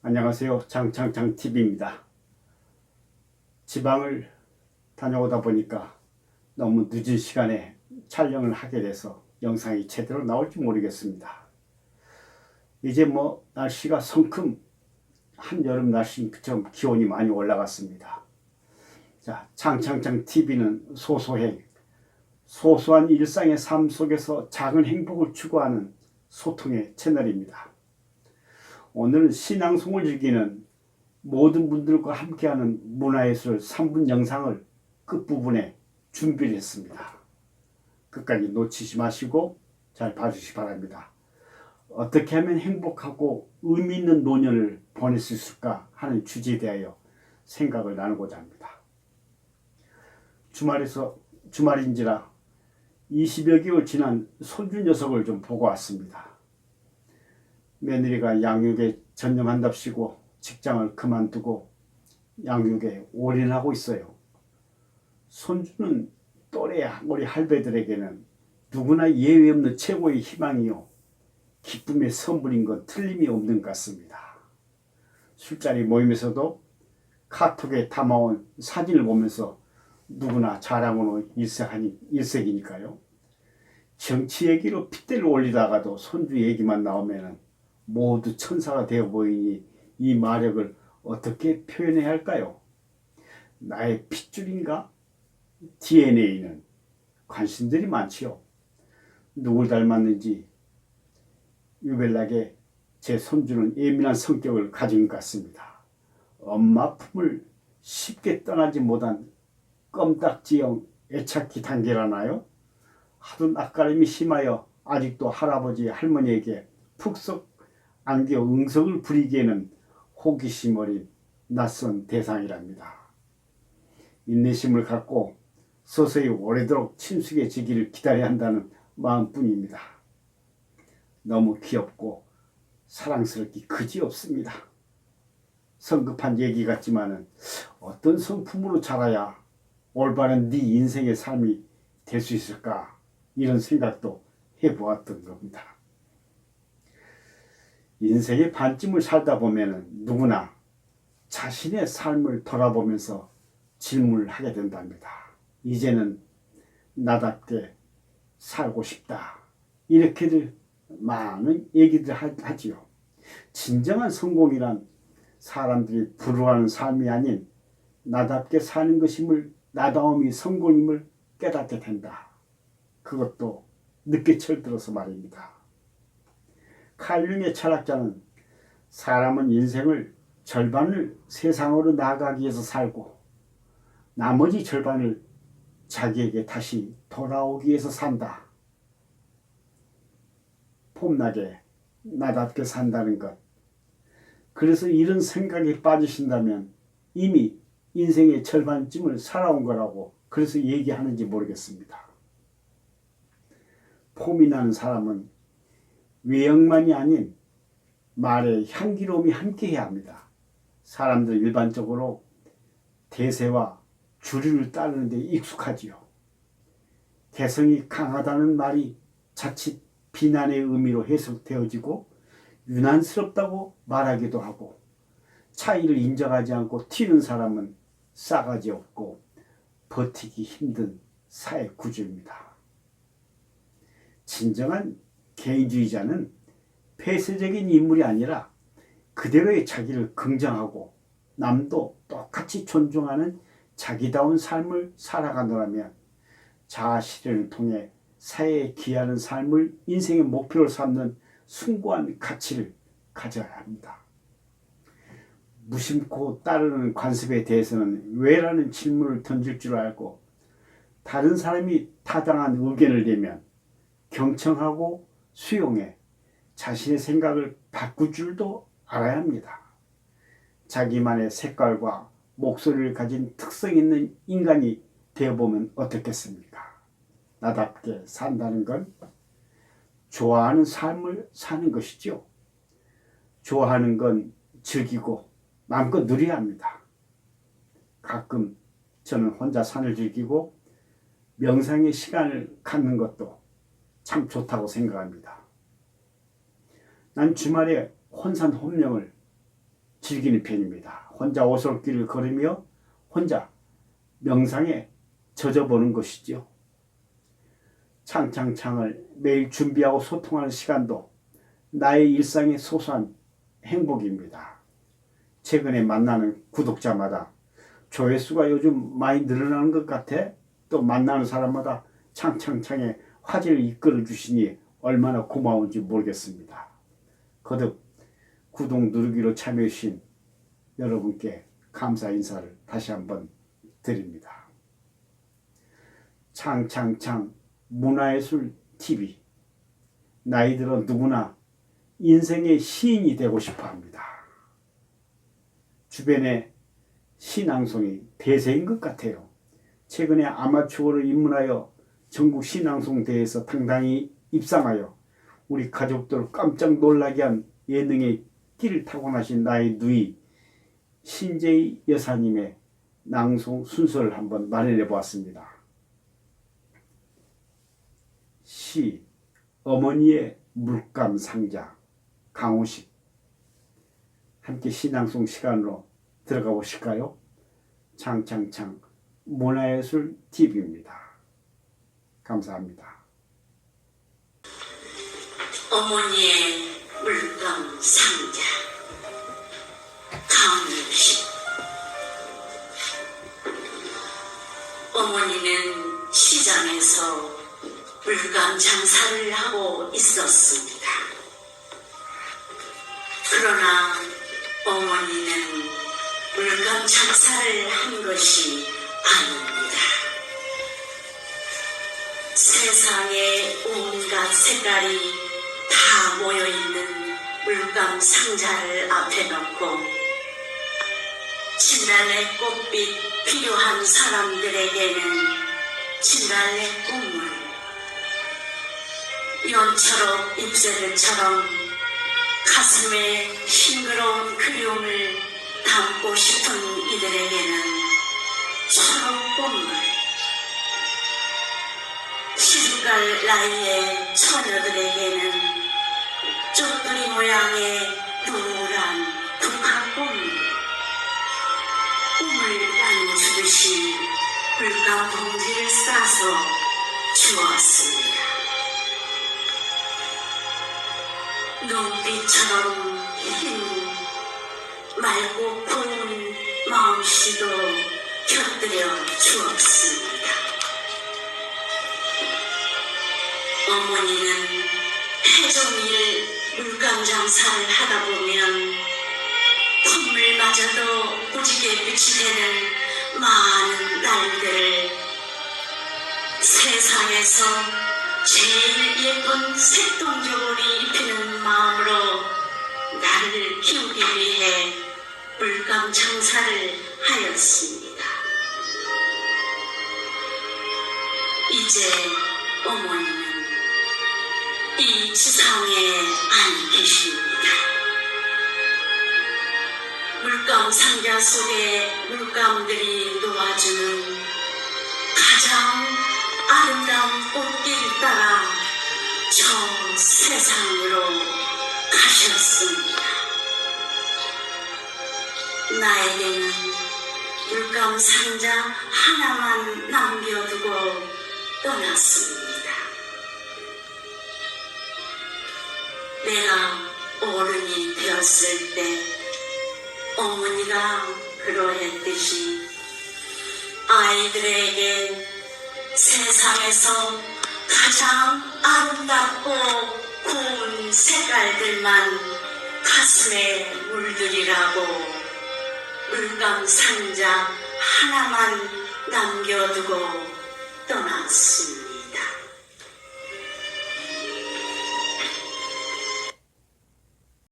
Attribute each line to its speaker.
Speaker 1: 안녕하세요. 장TV입니다. 지방을 다녀오다 보니까 너무 늦은 시간에 촬영을 하게 돼서 영상이 제대로 나올지 모르겠습니다. 이제 날씨가 성큼 한여름 날씨처럼 기온이 많이 올라갔습니다. 자, 장TV는 소소한 일상의 삶 속에서 작은 행복을 추구하는 소통의 채널입니다. 오늘은 신앙송을 즐기는 모든 분들과 함께하는 문화예술 3분 영상을 끝부분에 준비를 했습니다. 끝까지 놓치지 마시고 잘 봐주시기 바랍니다. 어떻게 하면 행복하고 의미 있는 노년을 보낼 수 있을까 하는 주제에 대하여 생각을 나누고자 합니다. 주말인지라 20여 개월 지난 손주 녀석을 좀 보고 왔습니다. 며느리가 양육에 전념한답시고 직장을 그만두고 양육에 올인하고 있어요. 손주는 또래 우리 할배들에게는 누구나 예외 없는 최고의 희망이요 기쁨의 선물인 건 틀림이 없는 것 같습니다. 술자리 모임에서도 카톡에 담아온 사진을 보면서 누구나 자랑으로 일색이니까요. 정치 얘기로 핏대를 올리다가도 손주 얘기만 나오면 모두 천사가 되어 보이니 이 마력을 어떻게 표현해야 할까요? 나의 핏줄인가? DNA는 관심들이 많지요. 누굴 닮았는지 유별나게 제 손주는 예민한 성격을 가진 것 같습니다. 엄마 품을 쉽게 떠나지 못한 껌딱지형 애착기 단계라나요? 하도 낯가림이 심하여 아직도 할아버지 할머니에게 푹썩 안겨 응석을 부리기에는 호기심 어린 낯선 대상이랍니다. 인내심을 갖고 서서히 오래도록 친숙해지기를 기다려야 한다는 마음뿐입니다. 너무 귀엽고 사랑스럽기 그지없습니다. 성급한 얘기 같지만은 어떤 성품으로 자라야 올바른 네 인생의 삶이 될 수 있을까 이런 생각도 해보았던 겁니다. 인생의 반쯤을 살다 보면 누구나 자신의 삶을 돌아보면서 질문을 하게 된답니다. 이제는 나답게 살고 싶다. 이렇게들 많은 얘기들 하지요. 진정한 성공이란 사람들이 부러워하는 삶이 아닌 나답게 사는 것임을, 나다움이 성공임을 깨닫게 된다. 그것도 늦게 철들어서 말입니다. 칼융의 철학자는 사람은 인생을 절반을 세상으로 나아가기 위해서 살고 나머지 절반을 자기에게 다시 돌아오기 위해서 산다. 폼나게 나답게 산다는 것. 그래서 이런 생각에 빠지신다면 이미 인생의 절반쯤을 살아온 거라고 그래서 얘기하는지 모르겠습니다. 폼이 나는 사람은 외형만이 아닌 말의 향기로움이 함께해야 합니다. 사람들 일반적으로 대세와 주류를 따르는 데 익숙하지요. 개성이 강하다는 말이 자칫 비난의 의미로 해석되어지고 유난스럽다고 말하기도 하고 차이를 인정하지 않고 튀는 사람은 싸가지 없고 버티기 힘든 사회 구조입니다. 진정한 개인주의자는 폐쇄적인 인물이 아니라 그대로의 자기를 긍정하고 남도 똑같이 존중하는 자기다운 삶을 살아가노라면 자아 실현을 통해 사회에 기여하는 삶을 인생의 목표로 삼는 숭고한 가치를 가져야 합니다. 무심코 따르는 관습에 대해서는 왜라는 질문을 던질 줄 알고 다른 사람이 타당한 의견을 내면 경청하고 수용해 자신의 생각을 바꿀 줄도 알아야 합니다. 자기만의 색깔과 목소리를 가진 특성 있는 인간이 되어보면 어떻겠습니까? 나답게 산다는 건 좋아하는 삶을 사는 것이죠. 좋아하는 건 즐기고 마음껏 누려야 합니다. 가끔 저는 혼자 산을 즐기고 명상의 시간을 갖는 것도 참 좋다고 생각합니다. 난 주말에 혼산 혼명을 즐기는 편입니다. 혼자 오솔길을 걸으며 혼자 명상에 젖어보는 것이죠. 창창창을 매일 준비하고 소통하는 시간도 나의 일상의 소소한 행복입니다. 최근에 만나는 구독자마다 조회수가 요즘 많이 늘어나는 것 같아. 또 만나는 사람마다 창창창에 화제를 이끌어 주시니 얼마나 고마운지 모르겠습니다. 거듭 구독 누르기로 참여해 주신 여러분께 감사 인사를 다시 한번 드립니다. 창창창 문화예술 TV, 나이 들어 누구나 인생의 시인이 되고 싶어 합니다. 주변에 시낭송이 대세인 것 같아요. 최근에 아마추어로 입문하여 전국 시낭송 대회에서 당당히 입상하여 우리 가족들 깜짝 놀라게 한 예능의 끼를 타고나신 나의 누이 신재희 여사님의 낭송 순서를 한번 마련해 보았습니다. 시 어머니의 물감 상자, 강우식. 함께 시낭송 시간으로 들어가 보실까요? 창창창 문화예술 TV입니다. 감사합니다.
Speaker 2: 어머니의 물감 상자, 강우식. 어머니는 시장에서 물감 장사를 하고 있었습니다. 그러나 어머니는 물감 장사를 한 것이 아닙니다. 세상에 온갖 색깔이 다 모여있는 물감 상자를 앞에 놓고 진달래 꽃빛 필요한 사람들에게는 진달래 꽃물, 연처럼 잎새들처럼 가슴에 싱그러운 그리움을 담고 싶은 이들에게는 초록꽃물, 시집갈 나이의 처녀들에게는 쪽두리 모양의 노란 북한꽃물, 꿈을 나눠주듯이 물감 봉지를 싸서 주었습니다. 눈빛처럼 흰 맑고 고운 마음씨도 곁들여 주었습니다. 어머니는 해종일 물감 장사를 하다 보면 콧물마저도 무지개 빛이 되는 많은 날들을 세상에서 제일 예쁜 색동저고리 입히는 마음으로 나를 키우기 위해 물감 장사를 하였습니다. 이제 어머니는 이 지상에 안 계십니다. 물감 상자 속에 물감들이 놓아주는 가장 아름다운 꽃길을 따라 저 세상으로 가셨습니다. 나에게는 물감 상자 하나만 남겨두고 떠났습니다. 내가 어른이 되었을 때 어머니가 그러했듯이 아이들에게 세상에서 가장 아름답고 고운 색깔들만 가슴에 물들이라고 물감 상자 하나만 남겨두고 떠났습니다.